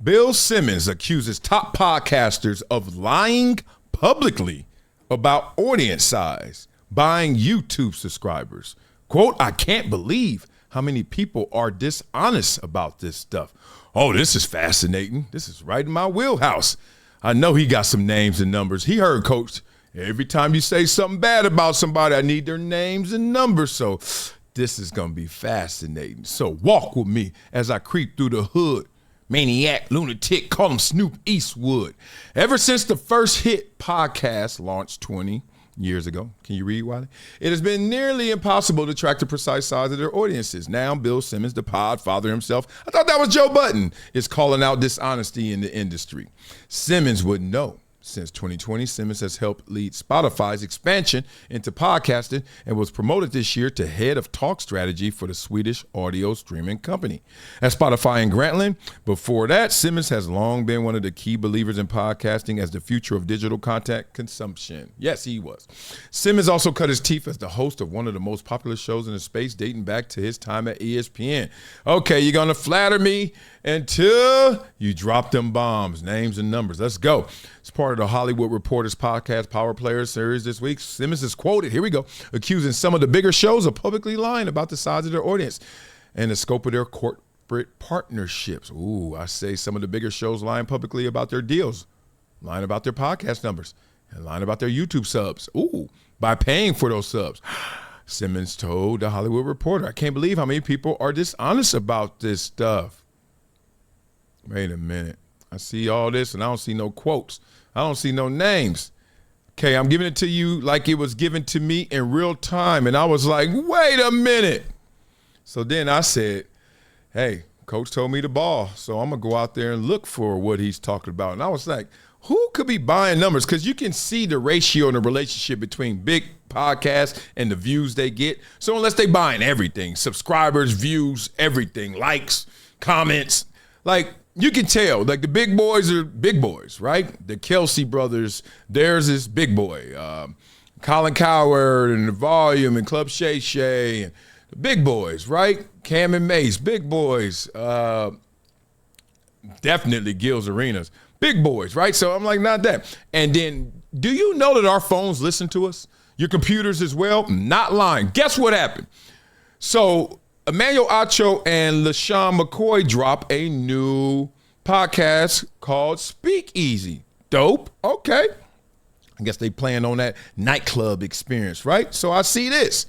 Bill Simmons accuses top podcasters of lying publicly about audience size, buying YouTube subscribers. Quote, I can't believe how many people are dishonest about this stuff. Oh, this is fascinating. This is right in my wheelhouse. I know he got some names and numbers. He heard, Coach, every time you say something bad about somebody, I need their names and numbers. So this is going to be fascinating. So walk with me as I creep through the hood. Maniac, lunatic, call him Snoop Eastwood. Ever since the first hit podcast launched 20 years ago, can you read, Wiley? It has been nearly impossible to track the precise size of their audiences. Now, Bill Simmons, the pod father himself, I thought that was Joe Budden, is calling out dishonesty in the industry. Simmons would know. Since 2020, Simmons has helped lead Spotify's expansion into podcasting and was promoted this year to head of talk strategy for the Swedish audio streaming company. At Spotify in Grantland, before that, Simmons has long been one of the key believers in podcasting as the future of digital content consumption. Yes, he was. Simmons also cut his teeth as the host of one of the most popular shows in the space dating back to his time at ESPN. Okay, you're going to flatter me until you drop them bombs, names and numbers. Let's go. It's part of the Hollywood Reporter's podcast Power Players series this week. Simmons is quoted, here we go, accusing some of the bigger shows of publicly lying about the size of their audience and the scope of their corporate partnerships. Ooh, I say some of the bigger shows lying publicly about their deals, lying about their podcast numbers, and lying about their YouTube subs. Ooh, by paying for those subs. Simmons told the Hollywood Reporter, I can't believe how many people are dishonest about this stuff. Wait a minute. I see all this and I don't see no quotes. I don't see no names. Okay, I'm giving it to you like it was given to me in real time. And I was like, wait a minute. So then I said, hey, Coach told me to ball. So I'm going to go out there and look for what he's talking about. And I was like, who could be buying numbers? Because you can see the ratio and the relationship between big podcasts and the views they get. So unless they buying everything, subscribers, views, everything, likes, comments, like, you can tell, like the big boys are big boys, right? The Kelsey brothers, theirs is big boy. Colin Coward and The Volume and Club Shay Shay, and the big boys, right? Cam and Mace, big boys. Definitely Gil's Arenas, big boys, right? So I'm like, not that. And then, do you know that our phones listen to us? Your computers as well? Not lying. Guess what happened? So Emmanuel, Acho, and LaShawn McCoy drop a new podcast called Speak Easy. Dope. Okay. I guess they plan on that nightclub experience, right? So I see this.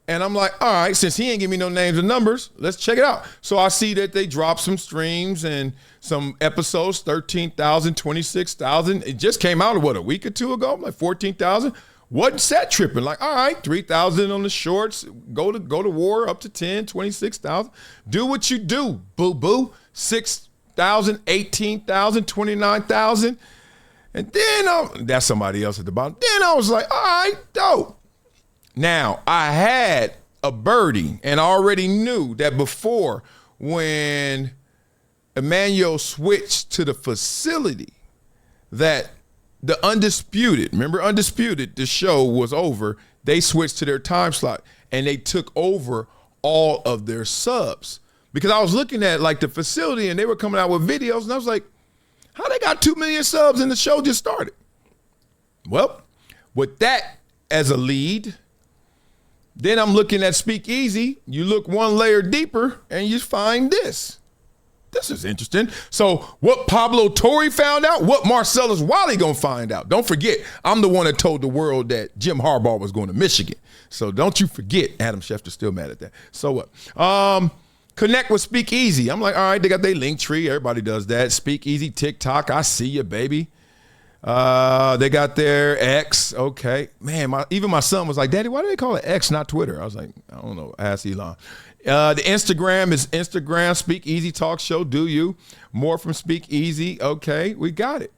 And I'm like, all right, since he ain't give me no names and numbers, let's check it out. So I see that they dropped some streams and some episodes, 13,000, 26,000. It just came out, what, a week or two ago? Like 14,000. Wasn't set tripping. Like, all right, 3,000 on the shorts, go to war up to 10, 26,000. Do what you do, boo-boo. 6,000, 18,000, 29,000. And then, that's somebody else at the bottom. Then I was like, all right, dope. Now, I had a birdie and I already knew that before when Emmanuel switched to the facility that the Undisputed, remember Undisputed, the show was over. They switched to their time slot and they took over all of their subs. Because I was looking at like the facility and they were coming out with videos and I was like, how they got 2 million subs and the show just started? Well, with that as a lead, then I'm looking at Speak Easy. You look one layer deeper and you find this. This is interesting. So what Pablo Torre found out, what Marcellus Wiley gonna find out. Don't forget, I'm the one that told the world that Jim Harbaugh was going to Michigan. So don't you forget, Adam Schefter's still mad at that. So what? Connect with Speak Easy. I'm like, all right, they got their link tree. Everybody does that. Speak Easy, TikTok, I see you, baby. They got their X. Okay. Man, even my son was like, Daddy, why do they call it X, not Twitter? I was like, I don't know. Ask Elon. The Instagram is Instagram, Speak Easy Talk Show. Do you? More from Speak Easy. Okay, we got it.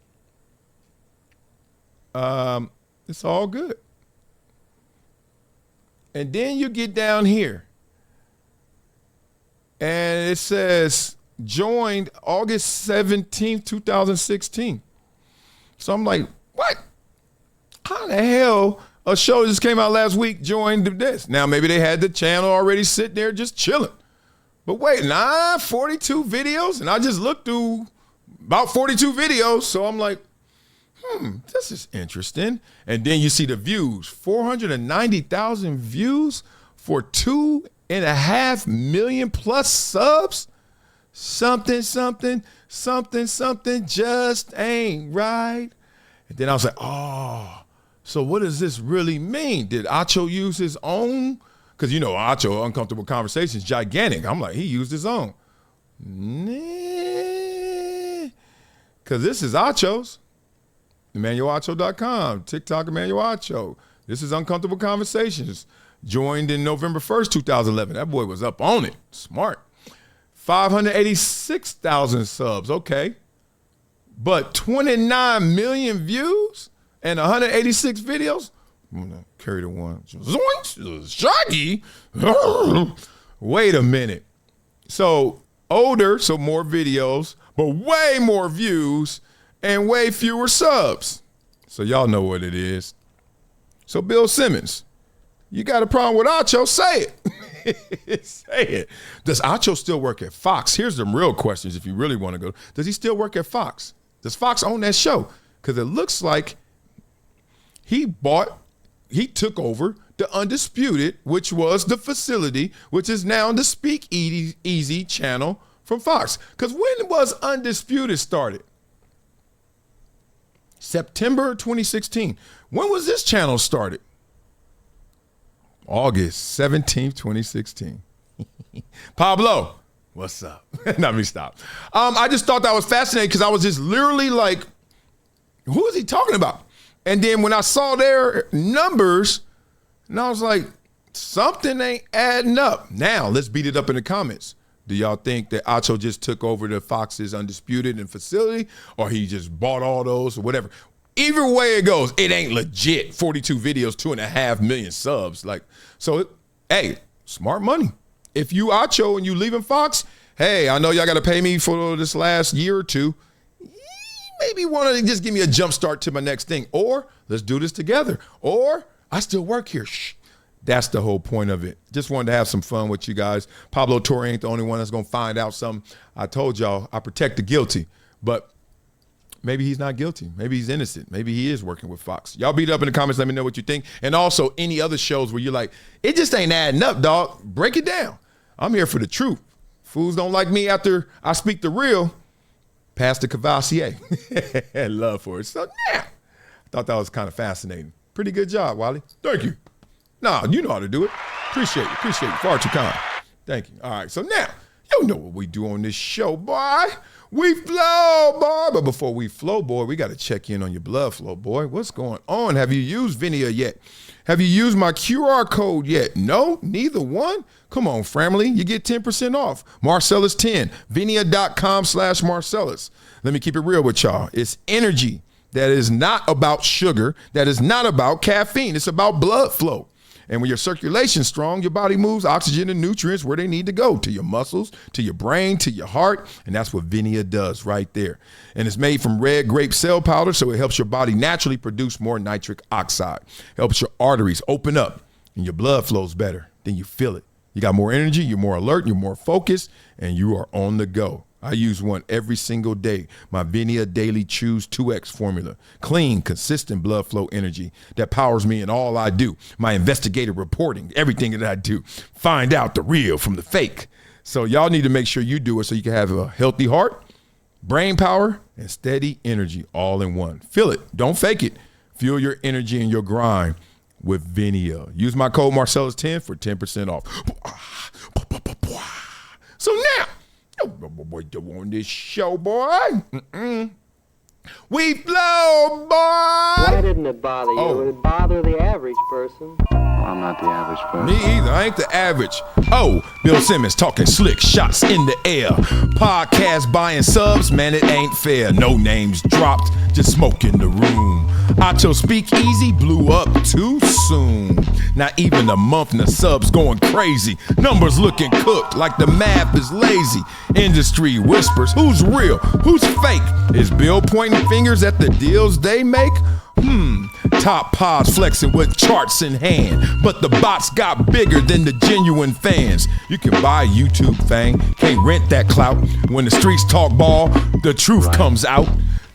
It's all good. And then you get down here. And it says, joined August 17th, 2016. So I'm like, what? How the hell a show just came out last week joined this? Now, maybe they had the channel already sitting there just chilling. But wait, 42 videos? And I just looked through about 42 videos. So I'm like, this is interesting. And then you see the views, 490,000 views for 2.5 million plus subs. Something just ain't right. And then I was like, oh, so what does this really mean? Did Acho use his own? Because you know, Acho, Uncomfortable Conversations, gigantic. I'm like, he used his own. Nah. Because this is Acho's. EmanuelAcho.com, TikTok Emmanuel Acho. This is Uncomfortable Conversations. Joined in November 1st, 2011. That boy was up on it. Smart. 586,000 subs. Okay. But 29 million views and 186 videos? I'm gonna carry the one. Shaggy. Wait a minute. So older, so more videos, but way more views and way fewer subs. So y'all know what it is. So Bill Simmons, you got a problem with Acho? Say it. Say it. Does Acho still work at Fox? Here's the real questions if you really want to go. Does he still work at Fox? Does Fox own that show? Because it looks like he took over the Undisputed, which was the facility, which is now the Speak Easy channel from Fox. Because when was Undisputed started? September 2016. When was this channel started? August 17th, 2016. Pablo, what's up? Let me stop. I just thought that was fascinating because I was just literally like, who is he talking about? And then when I saw their numbers, and I was like, something ain't adding up. Now, let's beat it up in the comments. Do y'all think that Acho just took over the Fox's Undisputed and facility, or he just bought all those or whatever? Either way it goes, it ain't legit. 42 videos, 2.5 million subs. Like, so, hey, smart money. If you Acho and you leaving Fox, hey, I know y'all got to pay me for this last year or two. Maybe want to just give me a jump start to my next thing. Or let's do this together. Or I still work here. Shh. That's the whole point of it. Just wanted to have some fun with you guys. Pablo Torre ain't the only one that's going to find out something. I told y'all I protect the guilty, but maybe he's not guilty. Maybe he's innocent. Maybe he is working with Fox. Y'all beat it up in the comments. Let me know what you think. And also any other shows where you're like, it just ain't adding up, dog. Break it down. I'm here for the truth. Fools don't like me after I speak the real. Pastor Cavassier. Love for it. So, yeah. I thought that was kind of fascinating. Pretty good job, Wiley. Thank you. Nah, you know how to do it. Appreciate you. Appreciate you. Far too kind. Thank you. All right, so now, you know what we do on this show, boy. We flow, boy. But before we flow, boy, we got to check in on your blood flow, boy. What's going on? Have you used Vinia yet? Have you used my QR code yet? No, neither one? Come on, family. You get 10% off. Marcellus 10, Vinia.com/Marcellus. Let me keep it real with y'all. It's energy that is not about sugar, that is not about caffeine. It's about blood flow. And when your circulation's strong, your body moves oxygen and nutrients where they need to go, to your muscles, to your brain, to your heart. And that's what Vinia does right there. And it's made from red grape cell powder, so it helps your body naturally produce more nitric oxide. Helps your arteries open up and your blood flows better. Then you feel it. You got more energy, you're more alert, you're more focused, and you are on the go. I use one every single day. My Vinia Daily Choose 2X formula. Clean, consistent blood flow energy that powers me in all I do. My investigative reporting, everything that I do. Find out the real from the fake. So y'all need to make sure you do it so you can have a healthy heart, brain power, and steady energy all in one. Feel it. Don't fake it. Fuel your energy and your grind with Vinia. Use my code Marcellus10 for 10% off. So now, what you on this show, boy? We flow, boy. Why didn't it bother you? Oh. It would bother the average person. I'm not the average person. Me either. I ain't the average. Oh, Bill Simmons talking slick shots in the air. Podcast buying subs, man, it ain't fair. No names dropped, just smoke in the room. Acho Speak Easy blew up too soon. Not even a month and the subs going crazy. Numbers looking cooked like the math is lazy. Industry whispers, who's real, who's fake? Is Bill pointing fingers at the deals they make? Top pods flexing with charts in hand, but the bots got bigger than the genuine fans. You can buy YouTube fame, can't rent that clout. When the streets talk ball, the truth comes out.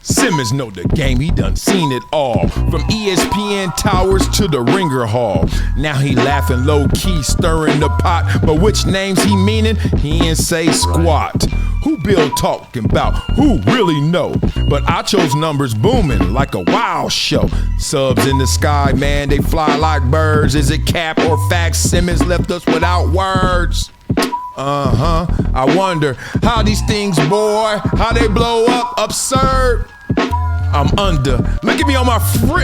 Simmons know the game, he done seen it all. From ESPN towers to the Ringer Hall. Now he laughing low-key, stirring the pot. But which names he meaning? He ain't say squat. Who Bill talking about? Who really know? But Acho's numbers booming like a wow show. Subs in the sky, man, they fly like birds. Is it cap or fact? Simmons left us without words. I wonder how these things, boy, how they blow up, absurd. I'm under. Look at me on my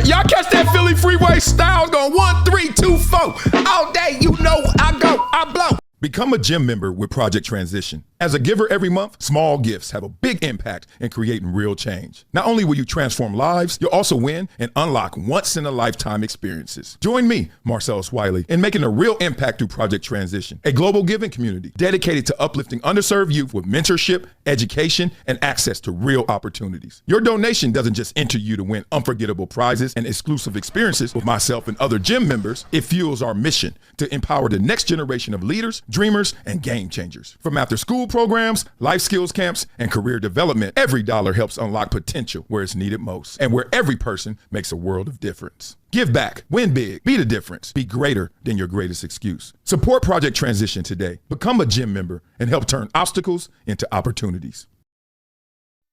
y'all catch that Philly freeway style going 1, 3, 2, 4. All day, you know I go, I blow. Become a gym member with Project Transition. As a giver every month, small gifts have a big impact in creating real change. Not only will you transform lives, you'll also win and unlock once-in-a-lifetime experiences. Join me, Marcellus Wiley, in making a real impact through Project Transition, a global giving community dedicated to uplifting underserved youth with mentorship, education, and access to real opportunities. Your donation doesn't just enter you to win unforgettable prizes and exclusive experiences with myself and other gym members. It fuels our mission to empower the next generation of leaders, dreamers, and game changers. From after-school programs, life skills camps, and career development, every dollar helps unlock potential where it's needed most and where every person makes a world of difference. Give back, win big, be the difference, be greater than your greatest excuse. Support Project Transition today. Become a gym member and help turn obstacles into opportunities.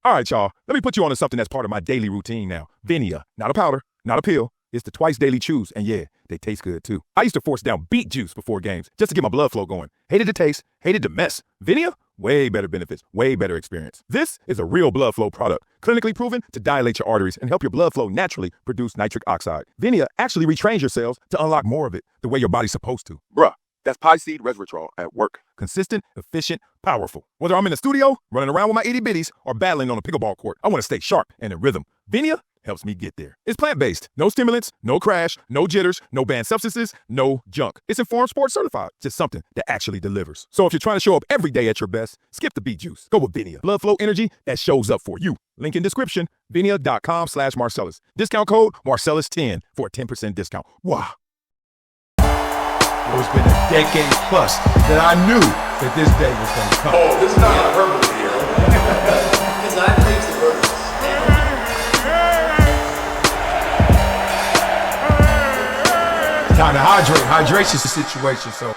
All right, y'all, let me put you on to something that's part of my daily routine now. Vinia, not a powder, not a pill. It's the twice daily chews, and yeah, they taste good too. I used to force down beet juice before games just to get my blood flow going. Hated the taste, hated the mess. Vinia, way better benefits, way better experience. This is a real blood flow product, clinically proven to dilate your arteries and help your blood flow naturally produce nitric oxide. Vinia actually retrains your cells to unlock more of it the way your body's supposed to. Bruh, that's pie seed resveratrol at work. Consistent, efficient, powerful. Whether I'm in the studio, running around with my itty bitties, or battling on a pickleball court, I want to stay sharp and in rhythm. Vinia helps me get there. It's plant-based. No stimulants, no crash, no jitters, no banned substances, no junk. It's Informed Sports certified. Just something that actually delivers. So if you're trying to show up every day at your best, skip the beet juice. Go with Vinia. Blood flow energy that shows up for you. Link in description, vinia.com/Marcellus. Discount code Marcellus10 for a 10% discount. Wow. It's been a decade plus that I knew that this day was going to come. Oh, this is not hyperbole here. Because I think the purpose. Time to hydrate. Hydration's the situation, so